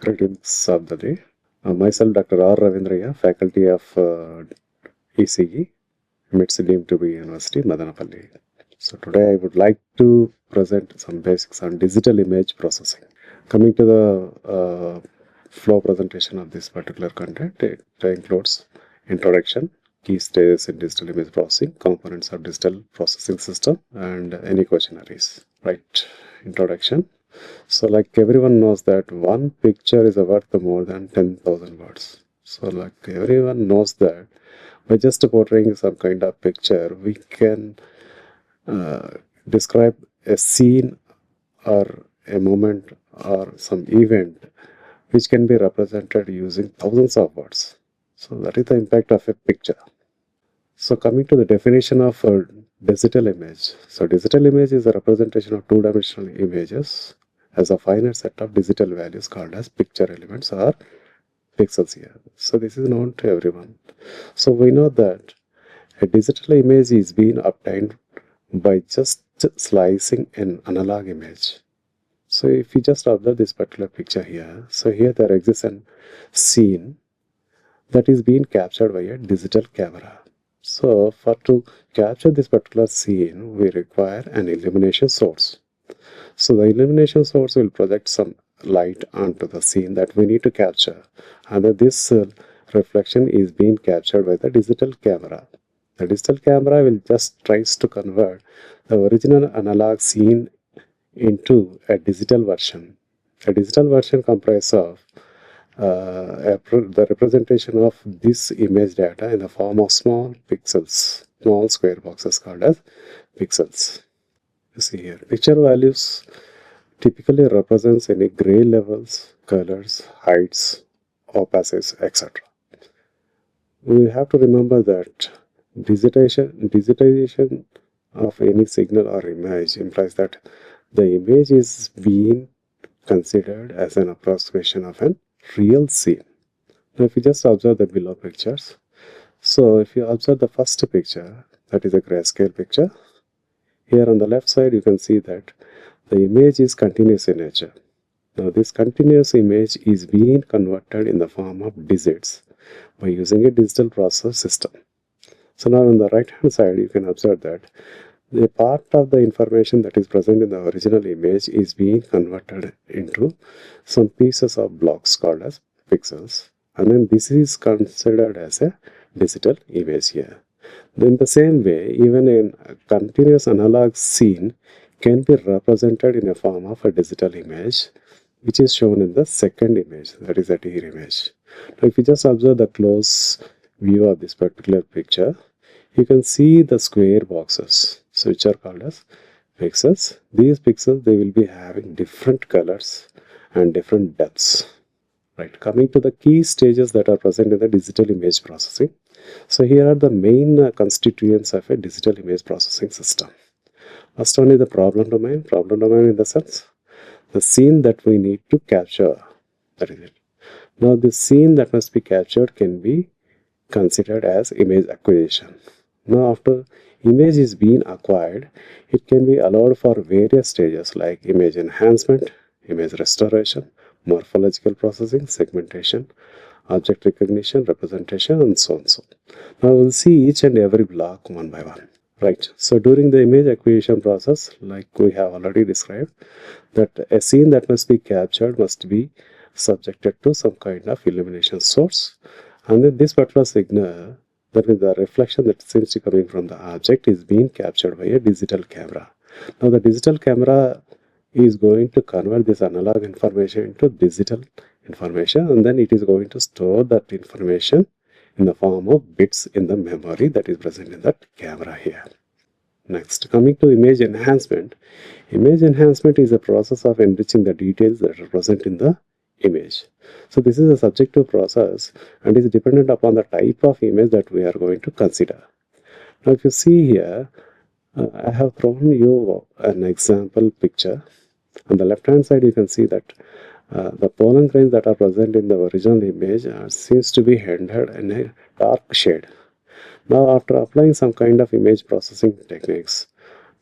Greetings of the day. Myself, Dr. R. Ravindraiah, faculty of ECE, MITS deemed to be University, Madanapalle. So today I would like to present some basics on digital image processing. Coming to the flow presentation of this particular content, it includes introduction, key stages in digital image processing, components of digital processing system, and any questionnaires. Right, introduction. So like everyone knows that one picture is worth more than 10,000 words. So like everyone knows that by just portraying some kind of picture, we can describe a scene or a moment or some event which can be represented using thousands of words. So that is the impact of a picture. So coming to the definition of a digital image. So digital image is a representation of two-dimensional images as a finite set of digital values called as picture elements or pixels here. So this is known to everyone. So we know that a digital image is being obtained by just slicing an analog image. So if you just observe this particular picture here, so here there exists a scene that is being captured by a digital camera. So to capture this particular scene, we require an illumination source. So the illumination source will project some light onto the scene that we need to capture, and this reflection is being captured by the digital camera. The digital camera will just tries to convert the original analog scene into a digital version. A digital version comprises of the representation of this image data in the form of small pixels, small square boxes called as pixels. You see here, picture values typically represents any gray levels, colors, heights, opacities, etc. We have to remember that digitization of any signal or image implies that the image is being considered as an approximation of a real scene. Now if you just observe the below pictures, so if you observe the first picture, that is a grayscale picture. Here on the left side you can see that the image is continuous in nature. Now this continuous image is being converted in the form of digits by using a digital process system. So now on the right hand side you can observe that the part of the information that is present in the original image is being converted into some pieces of blocks called as pixels, and then this is considered as a digital image here. In the same way, even a continuous analog scene can be represented in a form of a digital image, which is shown in the second image, that is a tear image. Now if you just observe the close view of this particular picture, you can see the square boxes, so which are called as pixels. These pixels, they will be having different colors and different depths. Right, coming to the key stages that are present in the digital image processing. So here are the main constituents of a digital image processing system. First one is the problem domain. Problem domain in the sense, the scene that we need to capture. That is it. Now the scene that must be captured can be considered as image acquisition. Now after image is being acquired, it can be allowed for various stages like image enhancement, image restoration, morphological processing, segmentation, object recognition, representation, and so on. Now we'll see each and every block one by one. Right, so during the image acquisition process, like we have already described, that a scene that must be captured must be subjected to some kind of illumination source, and then this particular signal, that is the reflection that seems to be coming from the object, is being captured by a digital camera. Now the digital camera is going to convert this analog information into digital information, and then it is going to store that information in the form of bits in the memory that is present in that camera here. Next, coming to image enhancement. Image enhancement is a process of enriching the details that are present in the image. So this is a subjective process and is dependent upon the type of image that we are going to consider. Now if you see here, I have thrown you an example picture. On the left hand side you can see that the pollen grains that are present in the original image seems to be rendered in a dark shade. Now after applying some kind of image processing techniques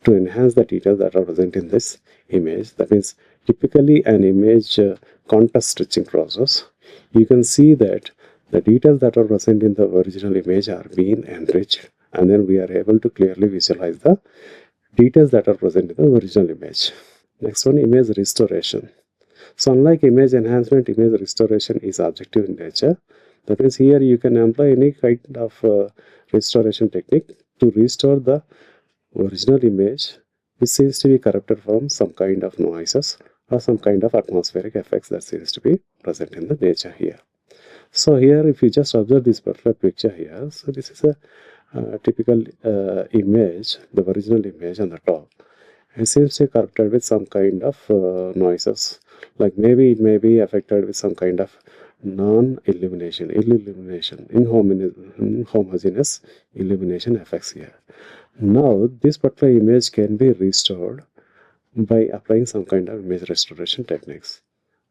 to enhance the details that are present in this image, that means typically an image contrast stitching process, you can see that the details that are present in the original image are being enriched, and then we are able to clearly visualize the details that are present in the original image. Next one, image restoration. So unlike image enhancement, image restoration is objective in nature. That means here you can employ any kind of restoration technique to restore the original image, which seems to be corrupted from some kind of noises or some kind of atmospheric effects that seems to be present in the nature here. So here, if you just observe this particular picture here, so this is a typical image, the original image on the top. It seems to be corrupted with some kind of noises, like maybe it may be affected with some kind of non-illumination, inhomogeneous illumination effects here. Now, this particular image can be restored by applying some kind of image restoration techniques.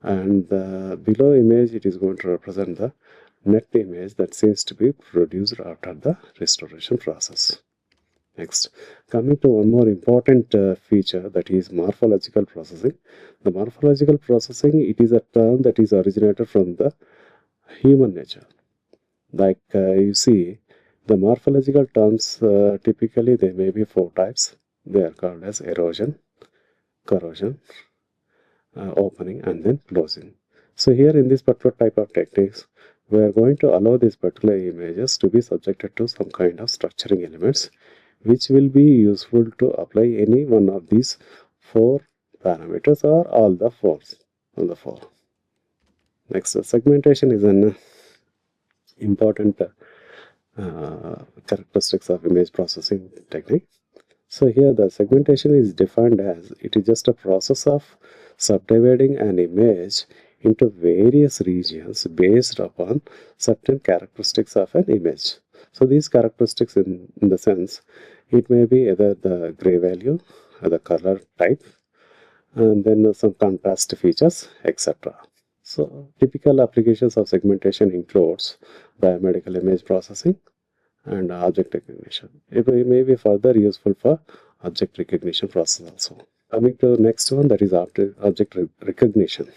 And the below image, it is going to represent the net image that seems to be produced after the restoration process. Next, coming to one more important feature, that is morphological processing. The morphological processing, it is a term that is originated from the human nature. Like you see, the morphological terms, typically they may be 4 types. They are called as erosion, corrosion, opening, and then closing. So here in this particular type of techniques, we are going to allow these particular images to be subjected to some kind of structuring elements, which will be useful to apply any one of these 4 parameters or all the 4. Next, segmentation is an important characteristics of image processing technique. So here the segmentation is defined as it is just a process of subdividing an image into various regions based upon certain characteristics of an image. So these characteristics in the sense, it may be either the gray value or the color type, and then some contrast features, etc. So typical applications of segmentation includes biomedical image processing and object recognition. It may be further useful for object recognition process also. Coming to the next one, that is object recognition.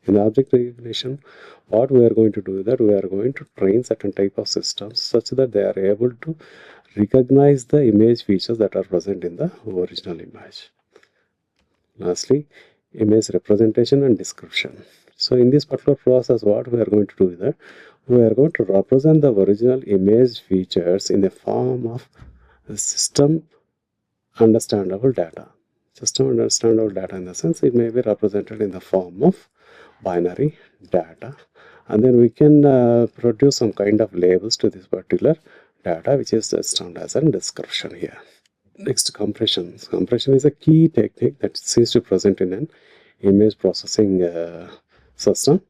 In the object recognition, what we are going to do is that we are going to train certain type of systems such that they are able to recognize the image features that are present in the original image. Lastly, image representation and description. So in this particular process, what we are going to do is that we are going to represent the original image features in the form of system understandable data. System understandable data in the sense it may be represented in the form of binary data, and then we can produce some kind of labels to this particular data, which is termed as a description here. Next, compression. Compression is a key technique that seems to present in an image processing system.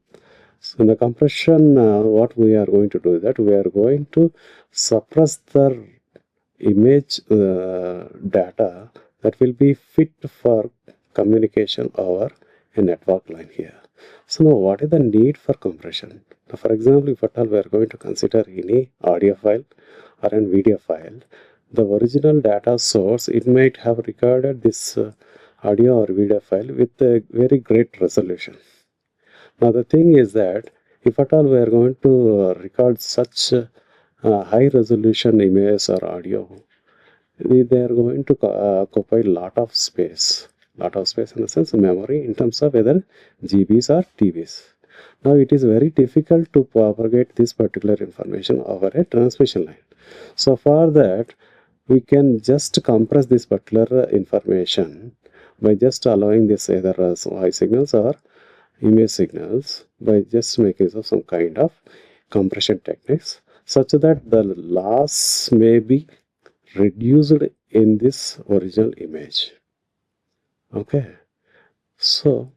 So in the compression, what we are going to do is that we are going to suppress the image data that will be fit for communication over a network line here. So now what is the need for compression? Now, for example, if at all we are going to consider any audio file or a video file, the original data source, it might have recorded this audio or video file with a very great resolution. Now the thing is that if at all we are going to record such high resolution images or audio, they are going to occupy lot of space in the sense of memory in terms of whether GBs or TBs. Now it is very difficult to propagate this particular information over a transmission line. So for that, we can just compress this particular information by just allowing this either as voice signals or image signals by just making use of some kind of compression techniques such that the loss may be reduced in this original image. Okay, so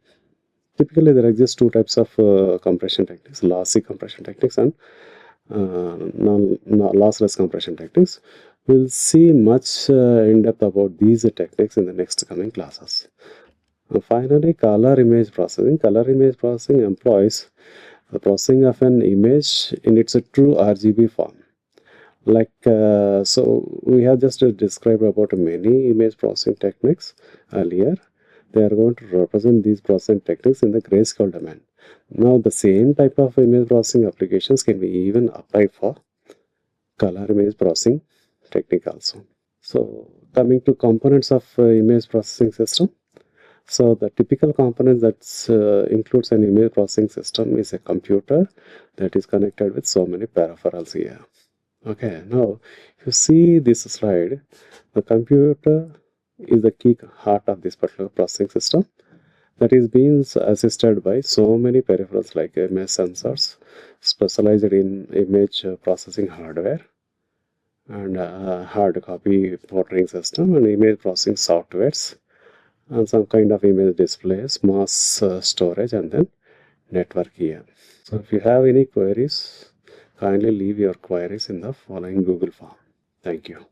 typically there exist 2 types of compression techniques: lossy compression techniques and lossless compression techniques. We'll see much in depth about these techniques in the next coming classes. Finally, color image processing. Color image processing employs the processing of an image in its true RGB form. Like so we have just described about many image processing techniques earlier. They are going to represent these processing techniques in the grayscale domain. Now the same type of image processing applications can be even applied for color image processing technique also. So coming to components of image processing system. So the typical component that includes an image processing system is a computer that is connected with so many peripherals here. Okay, now if you see this slide, the computer is the key heart of this particular processing system that is being assisted by so many peripherals like image sensors specialized in image processing hardware and hard copy portraying system and image processing softwares and some kind of image displays, mass storage, and then network here. So if you have any queries, kindly leave your queries in the following Google form. Thank you.